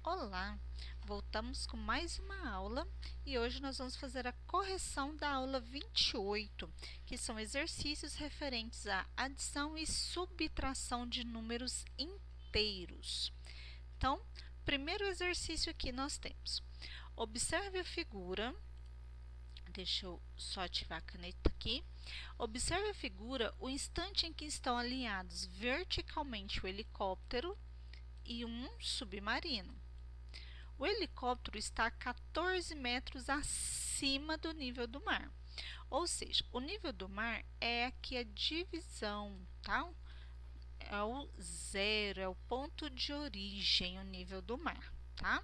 Olá, voltamos com mais uma aula e hoje nós vamos fazer a correção da aula 28, que são exercícios referentes à adição e subtração de números inteiros. Então, primeiro exercício aqui nós temos: observe a figura. Deixa eu só ativar a caneta aqui. Observe a figura o instante em que estão alinhados verticalmente o helicóptero e um submarino. O helicóptero está a 14 metros acima do nível do mar. Ou seja, o nível do mar é aqui a divisão, tá? É o zero, é o ponto de origem, o nível do mar, tá?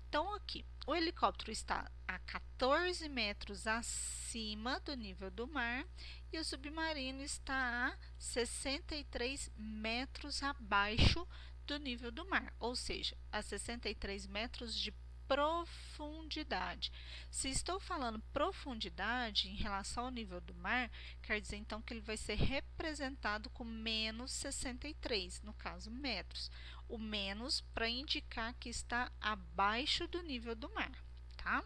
Então, aqui, o helicóptero está a 14 metros acima do nível do mar e o submarino está a 63 metros abaixo do nível do mar, ou seja, a 63 metros de profundidade. Se estou falando profundidade em relação ao nível do mar, quer dizer então que ele vai ser representado com menos 63, no caso metros. O menos para indicar que está abaixo do nível do mar, tá?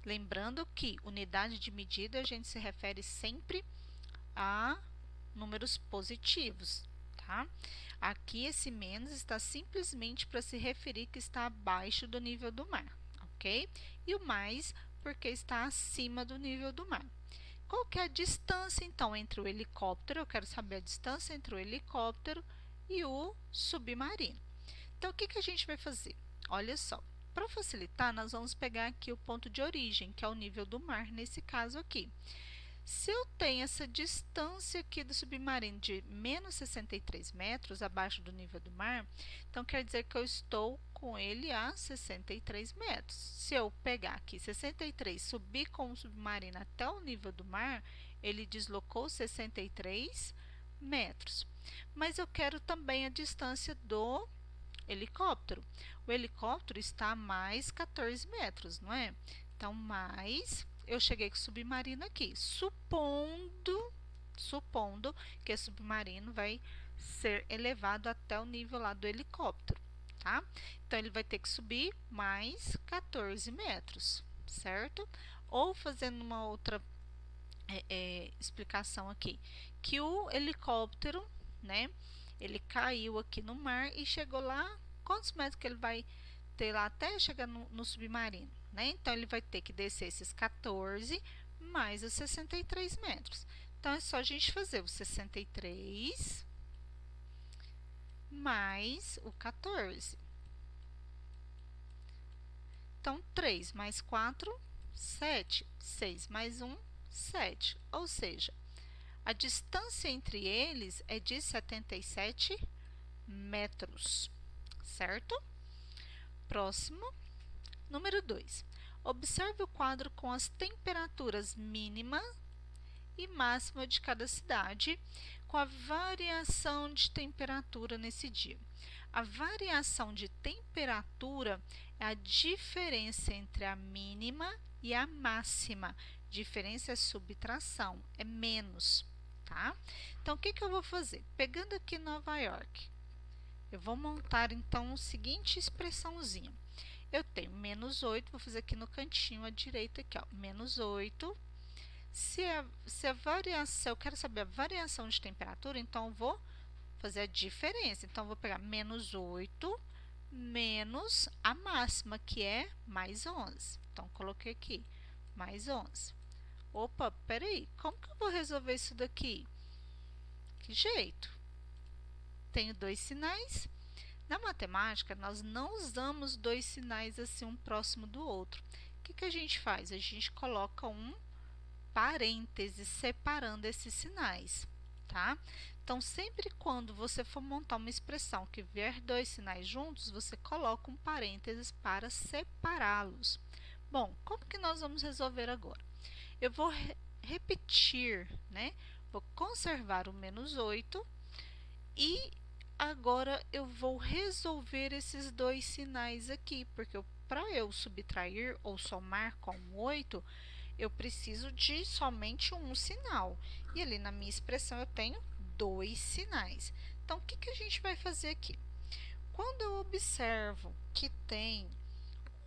Lembrando que unidade de medida a gente se refere sempre a números positivos, tá? Aqui esse menos está simplesmente para se referir que está abaixo do nível do mar, ok? E o mais porque está acima do nível do mar. Qual que é a distância, então, entre o helicóptero? Eu quero saber a distância entre o helicóptero e o submarino. Então, o que a gente vai fazer? Olha só, para facilitar, nós vamos pegar aqui o ponto de origem, que é o nível do mar, nesse caso aqui. Se eu tenho essa distância aqui do submarino de menos 63 metros abaixo do nível do mar, então quer dizer que eu estou com ele a 63 metros. Se eu pegar aqui 63, subir com o submarino até o nível do mar, ele deslocou 63 metros. Mas eu quero também a distância do helicóptero. O helicóptero está a mais 14 metros, não é? Então, mais, eu cheguei com o submarino aqui, supondo que o submarino vai ser elevado até o nível lá do helicóptero, tá? Então, ele vai ter que subir mais 14 metros, certo? Ou fazendo uma outra explicação aqui, que o helicóptero, né, ele caiu aqui no mar e chegou lá, quantos metros que ele vai ter lá até chegar no submarino, né? Então, ele vai ter que descer esses 14 mais os 63 metros. Então, é só a gente fazer o 63 mais o 14. Então, 3 mais 4, 7. 6 mais 1, 7. Ou seja, a distância entre eles é de 77 metros, certo? Próximo, número 2. Observe o quadro com as temperaturas mínima e máxima de cada cidade, com a variação de temperatura nesse dia. A variação de temperatura é a diferença entre a mínima e a máxima. Diferença é subtração, é menos, tá? Então, o que eu vou fazer? Pegando aqui Nova York, eu vou montar, então, a seguinte expressãozinha. Eu tenho menos 8, vou fazer aqui no cantinho à direita, aqui, ó, menos 8. Se a variação, eu quero saber a variação de temperatura, então eu vou fazer a diferença. Então, eu vou pegar menos 8 menos a máxima, que é mais 11. Então, coloquei aqui, mais 11. Opa, peraí, como que eu vou resolver isso daqui? Que jeito? Tenho dois sinais. Na matemática, nós não usamos dois sinais assim, um próximo do outro. O que a gente faz? A gente coloca um parêntese separando esses sinais, tá? Então, sempre quando você for montar uma expressão que vier dois sinais juntos, você coloca um parênteses para separá-los. Bom, como que nós vamos resolver agora? Eu vou repetir, né? Vou conservar o menos 8 e agora eu vou resolver esses dois sinais aqui, porque para eu subtrair ou somar com 8, eu preciso de somente um sinal. E ali na minha expressão eu tenho dois sinais. Então, o que a gente vai fazer aqui? Quando eu observo que tem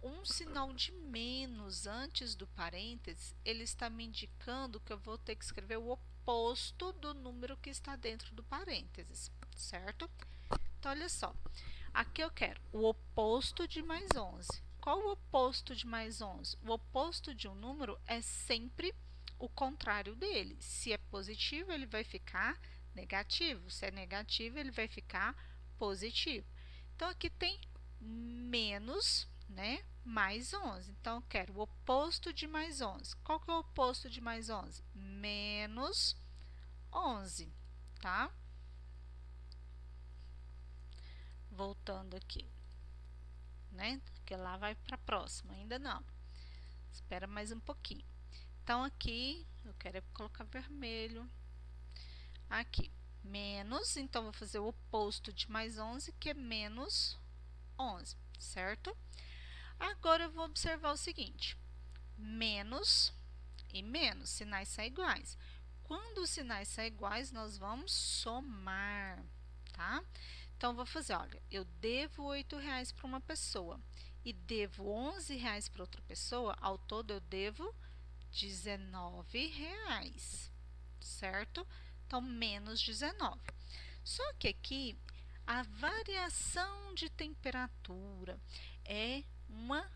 um sinal de menos antes do parênteses, ele está me indicando que eu vou ter que escrever o oposto do número que está dentro do parênteses, certo? Então, olha só, aqui eu quero o oposto de mais 11. Qual o oposto de mais 11? O oposto de um número é sempre o contrário dele. Se é positivo, ele vai ficar negativo. Se é negativo, ele vai ficar positivo. Então, aqui tem menos, né, mais 11. Então, eu quero o oposto de mais 11. Qual que é o oposto de mais 11? Menos 11, tá? Voltando aqui, né? Porque lá vai para a próxima, ainda não. Espera mais um pouquinho. Então, aqui, eu quero colocar vermelho. Aqui, menos, então, vou fazer o oposto de mais 11, que é menos 11, certo? Agora, eu vou observar o seguinte, menos e menos, sinais são iguais. Quando os sinais são iguais, nós vamos somar, tá? Então, vou fazer, olha, eu devo R$ 8 para uma pessoa e devo R$ 11 para outra pessoa, ao todo eu devo R$ 19, certo? Então, menos 19. Só que aqui, a variação de temperatura é uma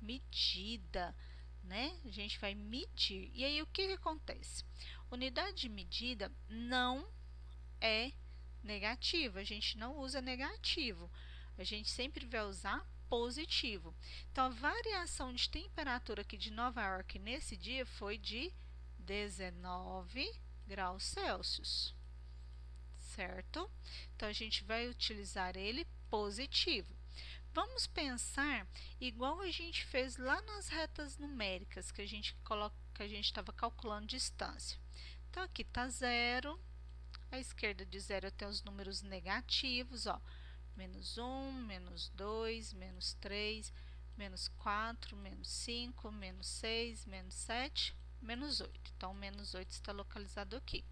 medida, né? A gente vai medir. E aí, o que acontece? Unidade de medida não é negativo, a gente não usa negativo, a gente sempre vai usar positivo. Então, a variação de temperatura aqui de Nova York nesse dia foi de 19 graus Celsius, certo? Então, a gente vai utilizar ele positivo. Vamos pensar igual a gente fez lá nas retas numéricas, que a gente estava calculando distância. Então, aqui está 0. À esquerda de 0 eu tenho os números negativos, ó. Menos 1, menos 2, menos 3, menos 4, menos 5, menos 6, menos 7, menos 8. Então, menos 8 está localizado aqui.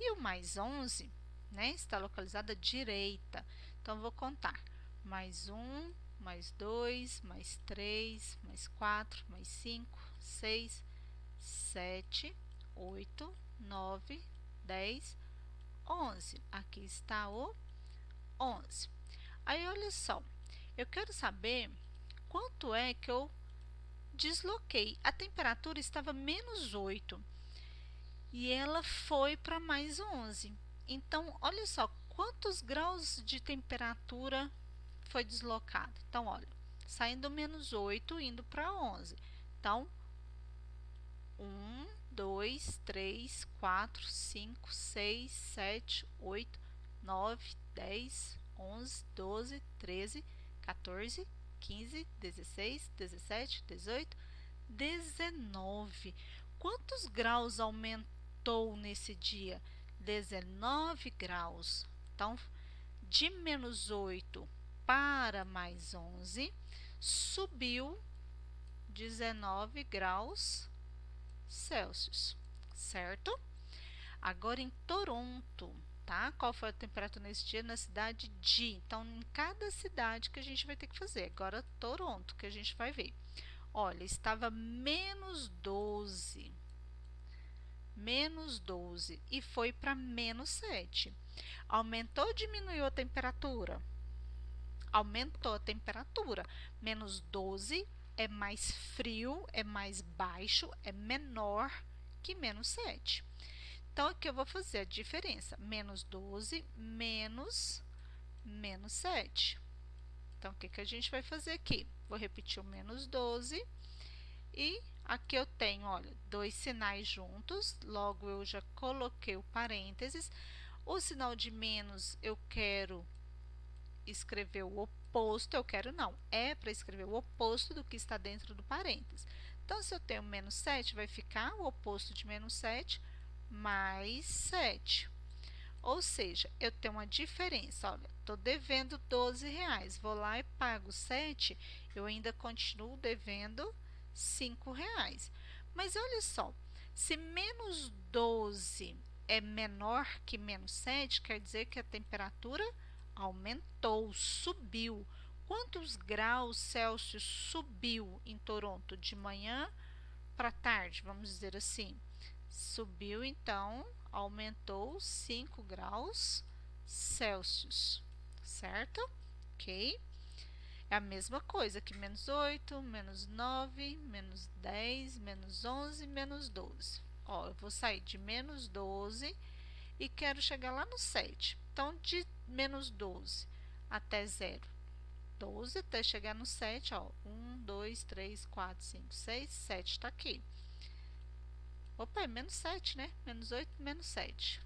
E o mais 11, né, está localizado à direita. Então, vou contar. Mais 1, mais 2, mais 3, mais 4, mais 5, 6, 7, 8, 9, 10, 11. Aqui está o 11. Aí, olha só, eu quero saber quanto é que eu desloquei. A temperatura estava menos 8 e ela foi para mais 11. Então, olha só, quantos graus de temperatura foi deslocado? Então, olha, saindo menos 8, indo para 11. Então, 1, 2, 3, 4, 5, 6, 7, 8, 9, 10, 11, 12, 13, 14, 15, 16, 17, 18, 19. Quantos graus aumentou nesse dia? 19 graus. Então, de menos 8 para mais 11, subiu 19 graus Celsius, certo? Agora, em Toronto, tá? Qual foi a temperatura nesse dia? Na cidade de. Então, em cada cidade que a gente vai ter que fazer. Agora, Toronto, que a gente vai ver. Olha, estava menos 12. Menos 12 e foi para menos 7. Aumentou ou diminuiu a temperatura? Aumentou a temperatura. Menos 12 é mais frio, é mais baixo, é menor que menos 7. Então, aqui eu vou fazer a diferença. Menos 12 menos 7. Então, o que a gente vai fazer aqui? Vou repetir o menos 12 e aqui eu tenho, olha, dois sinais juntos, logo eu já coloquei o parênteses. O sinal de menos eu quero escrever o oposto, eu quero não, é para escrever o oposto do que está dentro do parênteses. Então, se eu tenho menos 7, vai ficar o oposto de menos 7, mais 7. Ou seja, eu tenho uma diferença, olha, estou devendo R$ 12, vou lá e pago 7, eu ainda continuo devendo R$ 5. Mas olha só, se menos 12 é menor que menos 7, quer dizer que a temperatura aumentou, subiu. Quantos graus Celsius subiu em Toronto de manhã para tarde? Vamos dizer assim. Subiu, então, aumentou 5 graus Celsius, certo? Ok? É a mesma coisa que menos 8, menos 9, menos 10, menos 11, menos 12. Ó, eu vou sair de menos 12 e quero chegar lá no 7. Então, de menos 12 até 0, 12 até chegar no 7, ó. 1, 2, 3, 4, 5, 6, 7 está aqui. Opa, é menos 7, né? Menos 8, menos 7.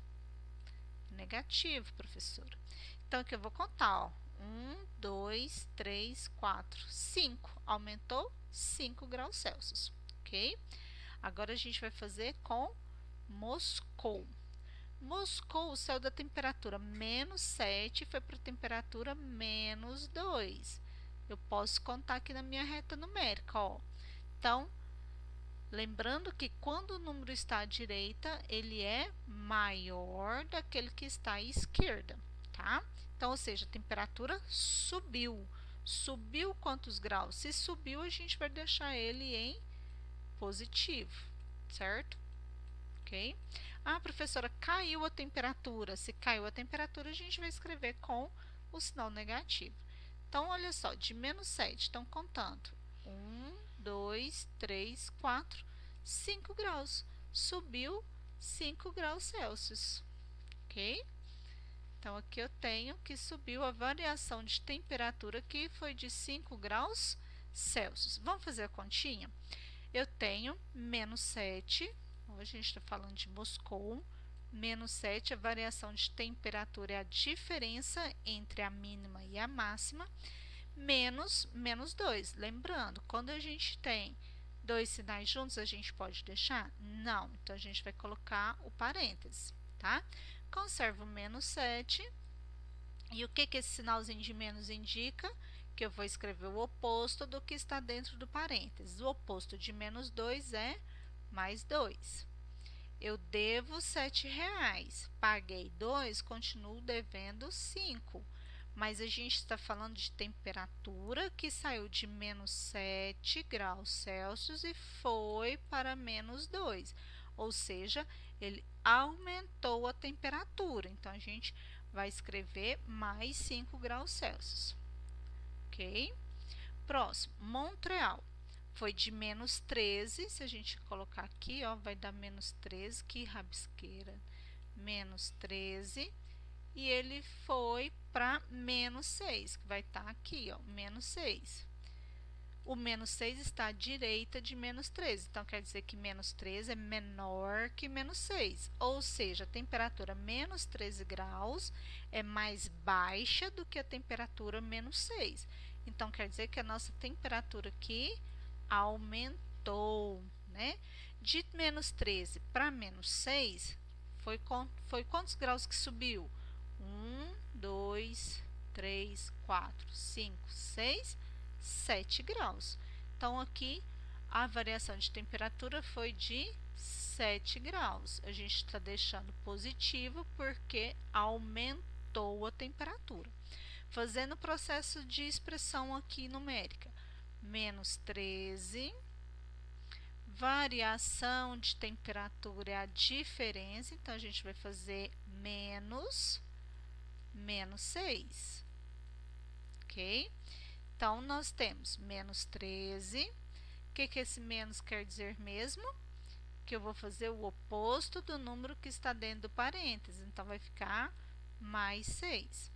Negativo, professora. Então, aqui eu vou contar, ó. 1, 2, 3, 4, 5. Aumentou 5 graus Celsius, ok? Agora, a gente vai fazer com Moscou. Moscou saiu da temperatura menos 7 e foi para a temperatura menos 2. Eu posso contar aqui na minha reta numérica, ó. Então, lembrando que quando o número está à direita, ele é maior daquele que está à esquerda, tá? Então, ou seja, a temperatura subiu. Subiu quantos graus? Se subiu, a gente vai deixar ele em positivo, certo? Ok? Ah, professora, caiu a temperatura. Se caiu a temperatura, a gente vai escrever com o sinal negativo. Então, olha só, de menos 7, estão contando. 1, 2, 3, 4, 5 graus. Subiu 5 graus Celsius, ok? Então, aqui eu tenho que subiu a variação de temperatura que foi de 5 graus Celsius. Vamos fazer a continha? Eu tenho menos 7, hoje a gente está falando de Moscou, menos 7, a variação de temperatura é a diferença entre a mínima e a máxima, menos 2. Lembrando, quando a gente tem dois sinais juntos, a gente pode deixar? Não, então a gente vai colocar o parênteses, tá? Conservo o menos 7, e o que esse sinalzinho de menos indica? Que eu vou escrever o oposto do que está dentro do parênteses. O oposto de menos 2 é mais 2. Eu devo R$7, paguei 2, continuo devendo 5. Mas a gente está falando de temperatura que saiu de menos 7 graus Celsius e foi para menos 2. Ou seja, ele aumentou a temperatura. Então, a gente vai escrever mais 5 graus Celsius. Ok? Próximo, Montreal. Foi de menos 13, se a gente colocar aqui, ó, vai dar menos 13, que rabisqueira. Menos 13, e ele foi para menos 6, que vai estar aqui, ó, menos 6. O menos 6 está à direita de menos 13, então quer dizer que menos 13 é menor que menos 6, ou seja, a temperatura menos 13 graus é mais baixa do que a temperatura menos 6. Então, quer dizer que a nossa temperatura aqui aumentou, né? De menos 13 para menos 6, foi quantos graus que subiu? 1, 2, 3, 4, 5, 6, 7 graus. Então, aqui, a variação de temperatura foi de 7 graus. A gente está deixando positivo porque aumentou a temperatura. Fazendo o processo de expressão aqui numérica. Menos 13, variação de temperatura é a diferença, então a gente vai fazer menos 6, ok? Então, nós temos menos 13, o que esse menos quer dizer mesmo? Que eu vou fazer o oposto do número que está dentro do parênteses, então vai ficar mais 6.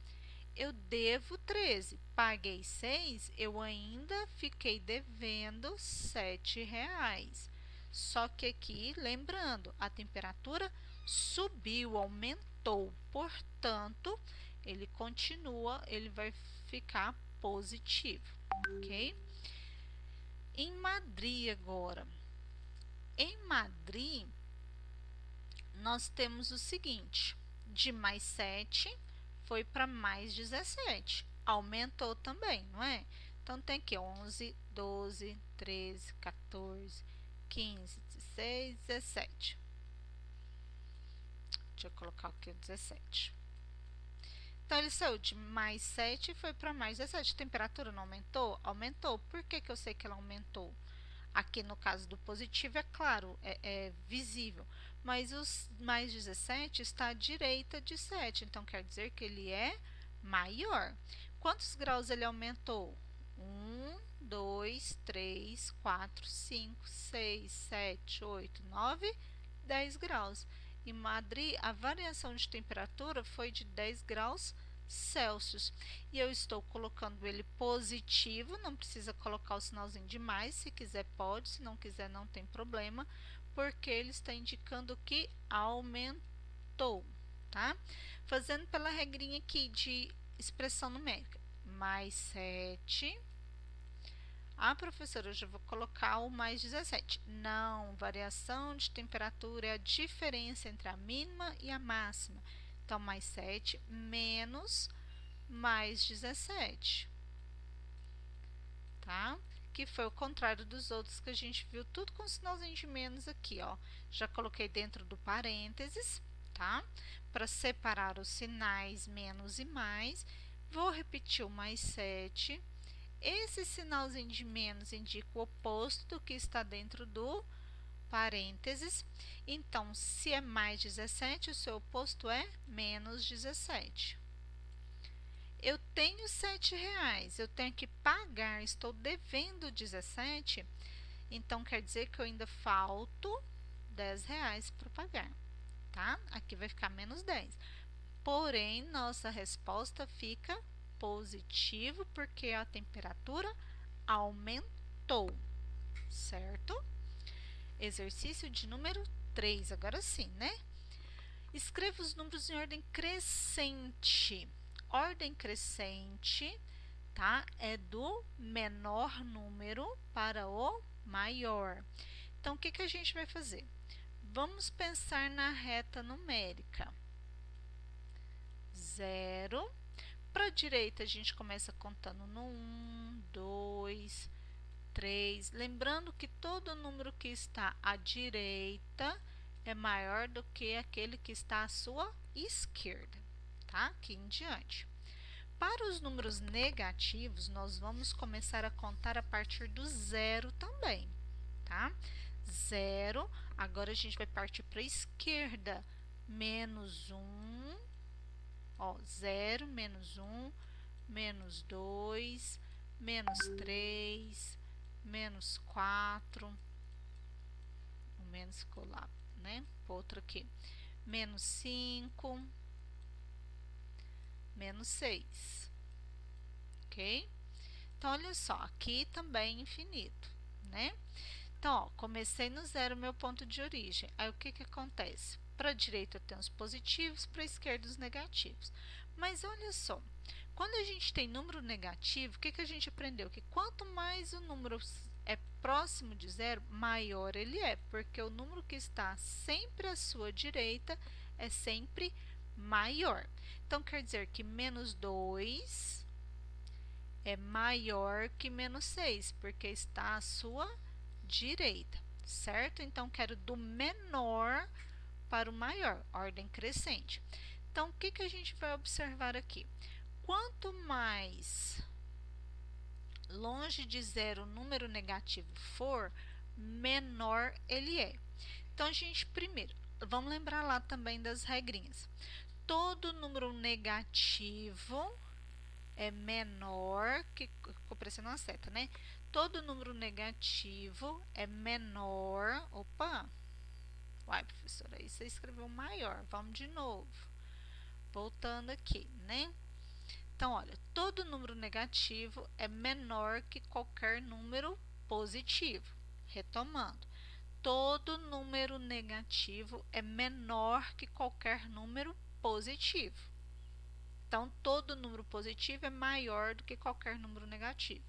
Eu devo 13, paguei 6, eu ainda fiquei devendo R$7. Só que aqui, lembrando, a temperatura subiu, aumentou, portanto, ele continua, ele vai ficar positivo, ok? Em Madrid agora. Em Madrid, nós temos o seguinte, de mais 7 foi para mais 17. Aumentou também, não é? Então, tem aqui 11, 12, 13, 14, 15, 16, 17. Deixa eu colocar aqui o 17. Então, ele saiu de mais 7 e foi para mais 17. A temperatura não aumentou? Aumentou. Por que que eu sei que ela aumentou? Aqui no caso do positivo, é claro, é visível. Mas os mais 17 está à direita de 7. Então, quer dizer que ele é maior. Quantos graus ele aumentou? 1, 2, 3, 4, 5, 6, 7, 8, 9, 10 graus. Em Madrid, a variação de temperatura foi de 10 graus Celsius. E eu estou colocando ele positivo, não precisa colocar o sinalzinho de mais, se quiser pode, se não quiser não tem problema, porque ele está indicando que aumentou, tá? Fazendo pela regrinha aqui de expressão numérica, mais 7. Ah, professora, eu já vou colocar o mais 17. Não, variação de temperatura é a diferença entre a mínima e a máxima. Então, mais 7 menos mais 17, tá? Que foi o contrário dos outros que a gente viu, tudo com sinalzinho de menos aqui, ó. Já coloquei dentro do parênteses, tá? Para separar os sinais menos e mais. Vou repetir o mais 7. Esse sinalzinho de menos indica o oposto do que está dentro do parênteses. Então, se é mais 17, o seu oposto é menos 17. Eu tenho R$7, eu tenho que pagar, estou devendo 17, então quer dizer que eu ainda falto R$10 para pagar, tá? Aqui vai ficar menos 10. Porém, nossa resposta fica positivo porque a temperatura aumentou, certo? Exercício de número 3, agora sim, né? Escreva os números em ordem crescente. Ordem crescente, tá? É do menor número para o maior. Então, o que que a gente vai fazer? Vamos pensar na reta numérica. 0. Para a direita, a gente começa contando no 1, 2, 3. Lembrando que todo número que está à direita é maior do que aquele que está à sua esquerda, tá? Aqui em diante. Para os números negativos, nós vamos começar a contar a partir do 0 também, tá? 0, agora a gente vai partir para a esquerda. Menos 1, ó, 0, menos 1, menos 2, menos 3, menos 4, o menos ficou lá, né? Outro aqui, menos 5, menos 6, ok? Então, olha só, aqui também é infinito, né? Então, ó, comecei no 0, meu ponto de origem. Aí, o que que acontece? Para a direita eu tenho os positivos, para a esquerda os negativos. Mas olha só, quando a gente tem número negativo, o que que a gente aprendeu? Que quanto mais o número é próximo de 0, maior ele é, porque o número que está sempre à sua direita é sempre maior. Então, quer dizer que menos 2 é maior que menos 6, porque está à sua direita, certo? Então, quero do menor para o maior, ordem crescente. Então, o que que a gente vai observar aqui? Quanto mais longe de 0 o número negativo for, menor ele é. Então, a gente primeiro, vamos lembrar lá também das regrinhas. Todo número negativo é menor que, ficou parecendo uma seta, né? Todo número negativo é menor, opa, uai, professora, aí você escreveu maior, vamos de novo, voltando aqui, né? Então, olha, todo número negativo é menor que qualquer número positivo. Retomando, todo número negativo é menor que qualquer número positivo. Então, todo número positivo é maior do que qualquer número negativo.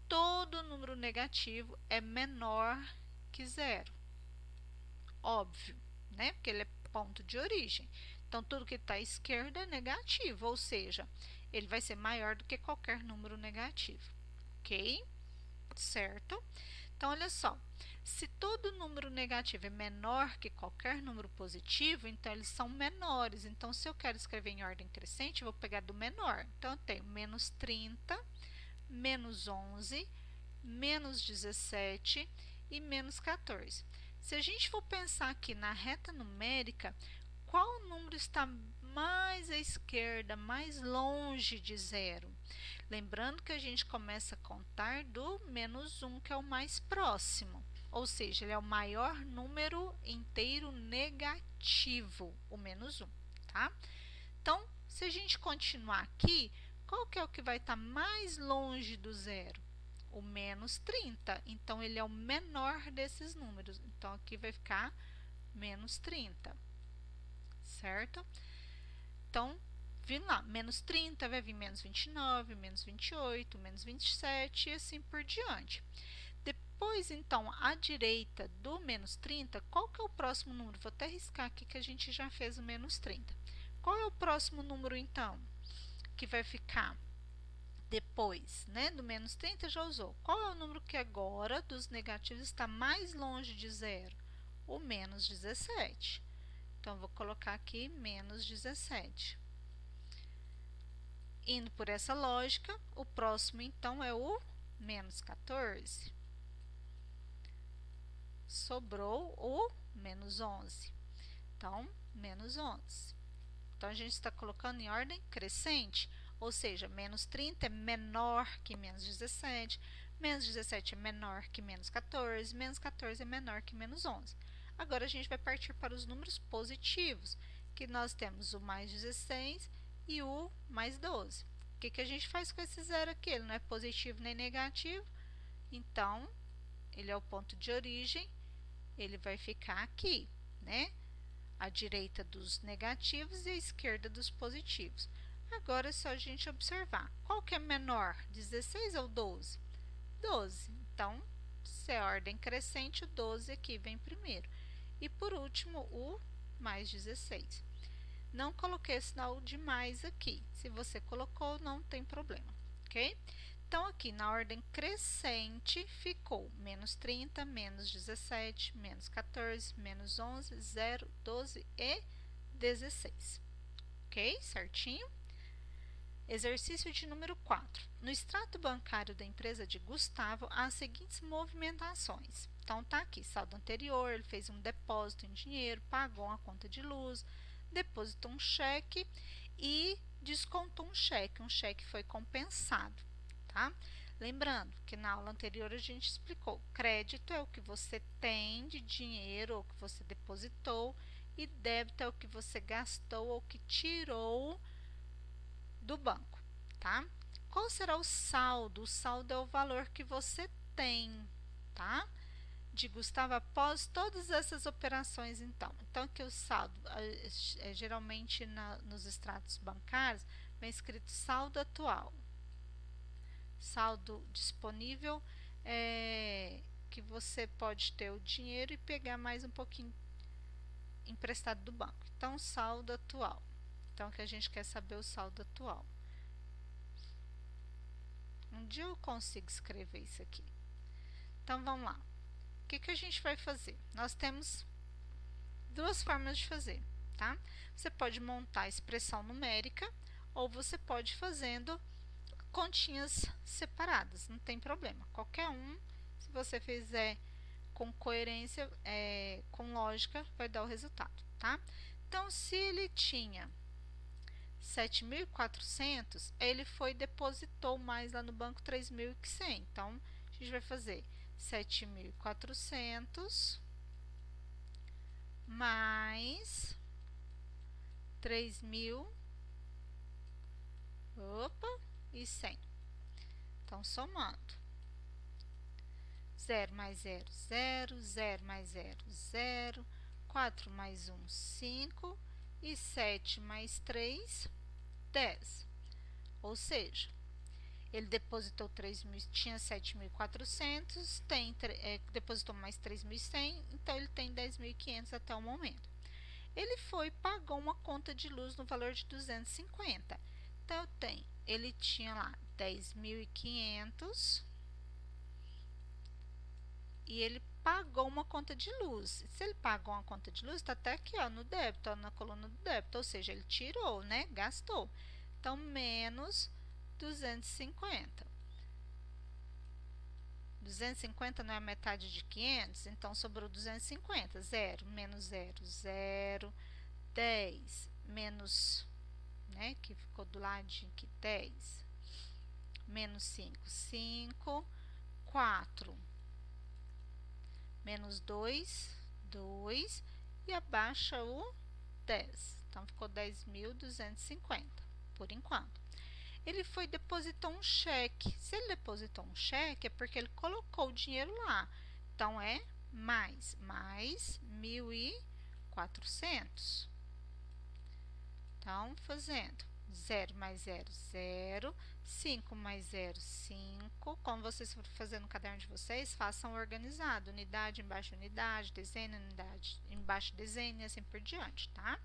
Todo número negativo é menor que 0. Óbvio, né? Porque ele é ponto de origem. Então, tudo que está à esquerda é negativo, ou seja, ele vai ser maior do que qualquer número negativo, ok? Certo? Então, olha só, Se todo número negativo é menor que qualquer número positivo, então eles são menores. Então, se eu quero escrever em ordem crescente, eu vou pegar do menor. Então, eu tenho menos 30, menos 11, menos 17 e menos 14. Se a gente for pensar aqui na reta numérica, qual número está mais à esquerda, mais longe de zero? Lembrando que a gente começa a contar do menos 1, que é o mais próximo. Ou seja, ele é o maior número inteiro negativo, o menos 1, tá? Então, se a gente continuar aqui, qual que é o que vai estar mais longe do zero? O menos 30. Então, ele é o menor desses números. Então, aqui vai ficar menos 30, certo? Então, vindo lá, menos 30 vai vir menos 29, menos 28, menos 27 e assim por diante. Depois, então, à direita do menos 30, qual que é o próximo número? Vou até riscar aqui que a gente já fez o menos 30. Qual é o próximo número, então, que vai ficar depois, né, do menos 30 já usou. Qual é o número que agora, dos negativos, está mais longe de zero? O menos 17. Então, vou colocar aqui menos 17. Indo por essa lógica, o próximo, então, é o menos 14. Sobrou o menos 11. Então, menos 11. Então, a gente está colocando em ordem crescente, ou seja, menos 30 é menor que menos 17, menos 17 é menor que menos 14, menos 14 é menor que menos 11. Agora, a gente vai partir para os números positivos, que nós temos o mais 16 e o mais 12. O que a gente faz com esse zero aqui? Ele não é positivo nem negativo, então, ele é o ponto de origem, ele vai ficar aqui, né? À direita dos negativos e à esquerda dos positivos. Agora é só a gente observar. Qual que é menor, 16 ou 12? 12. Então, se é ordem crescente, o 12 aqui vem primeiro. E por último, o mais 16. Não coloquei sinal de mais aqui. Se você colocou, não tem problema, ok? Então, aqui na ordem crescente, ficou menos 30, menos 17, menos 14, menos 11, 0, 12 e 16. Ok? Certinho? Exercício de número 4. No extrato bancário da empresa de Gustavo, há as seguintes movimentações. Então, tá aqui, saldo anterior, ele fez um depósito em dinheiro, pagou uma conta de luz, depositou um cheque e descontou um cheque foi compensado, tá? Lembrando que na aula anterior a gente explicou, crédito é o que você tem de dinheiro ou que você depositou e débito é o que você gastou ou que tirou do banco, tá? Qual será o saldo? O saldo é o valor que você tem, tá? De Gustavo após todas essas operações, então. Então, aqui o saldo, geralmente nos extratos bancários, vem escrito saldo atual. Saldo disponível que você pode ter o dinheiro e pegar mais um pouquinho emprestado do banco. Então, saldo atual. Então, que a gente quer saber o saldo atual. Um dia eu consigo escrever isso aqui. Então, vamos lá. O que a gente vai fazer? Nós temos duas formas de fazer, tá? Você pode montar a expressão numérica ou você pode ir fazendo continhas separadas, não tem problema. Qualquer um, se você fizer com coerência, com lógica, vai dar o resultado, tá? Então, se ele tinha 7.400, ele foi e depositou mais lá no banco 3.100. Então, a gente vai fazer 7.400 mais 3.000 e 100. Então, somando. 0 mais 0, 0. 0 mais 0, 0. 4 mais 1, 5. E 7 mais 3, 10. Ou seja, ele depositou 3.000, tinha 7.400, depositou mais 3.100, então ele tem 10.500 até o momento. Ele foi e pagou uma conta de luz no valor de 250. Então, ele tinha lá 10.500 e ele pagou uma conta de luz. Se ele pagou uma conta de luz, está até aqui, ó, no débito, ó, na coluna do débito, ou seja, ele tirou, né? Gastou. Então, menos 250. 250 não é a metade de 500, então sobrou 250. 0 menos 0, 0. 10 menos, né, que ficou do ladinho aqui, 10. Menos 5, 5. 4. Menos 2, 2. E abaixa o 10. Então, ficou 10.250, por enquanto. Ele foi depositou um cheque. Se ele depositou um cheque, é porque ele colocou o dinheiro lá. Então, é mais 1.400. Então, fazendo 0 mais 0, 0. 5 mais 0, 5. Como vocês forem fazendo no caderno de vocês, façam organizado. Unidade embaixo unidade, desenho, unidade embaixo desenho e assim por diante, tá?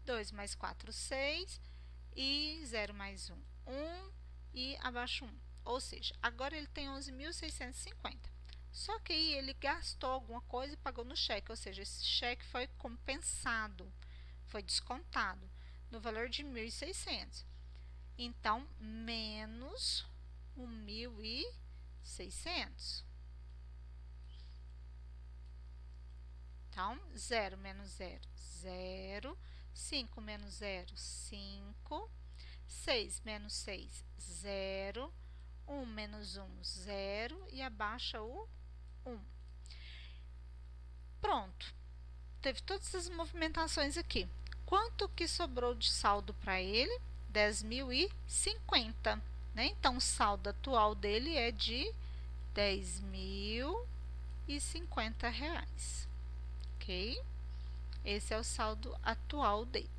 2 mais 4, 6. E 0 mais 1, 1. E abaixo 1. Ou seja, agora ele tem 11.650. Só que aí ele gastou alguma coisa e pagou no cheque. Ou seja, esse cheque foi compensado, foi descontado no valor de 1.600. Então, menos 1.600. Então, 0 menos 0, 0. 5 menos 0, 5. 6 menos 6, 0. 1 menos 1, 0. E abaixa o 1. Pronto. Teve todas essas movimentações aqui. Quanto que sobrou de saldo para ele? 10.050, né? Então, o saldo atual dele é de 10.050 reais, ok? Esse é o saldo atual dele.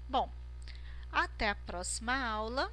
Bom, até a próxima aula.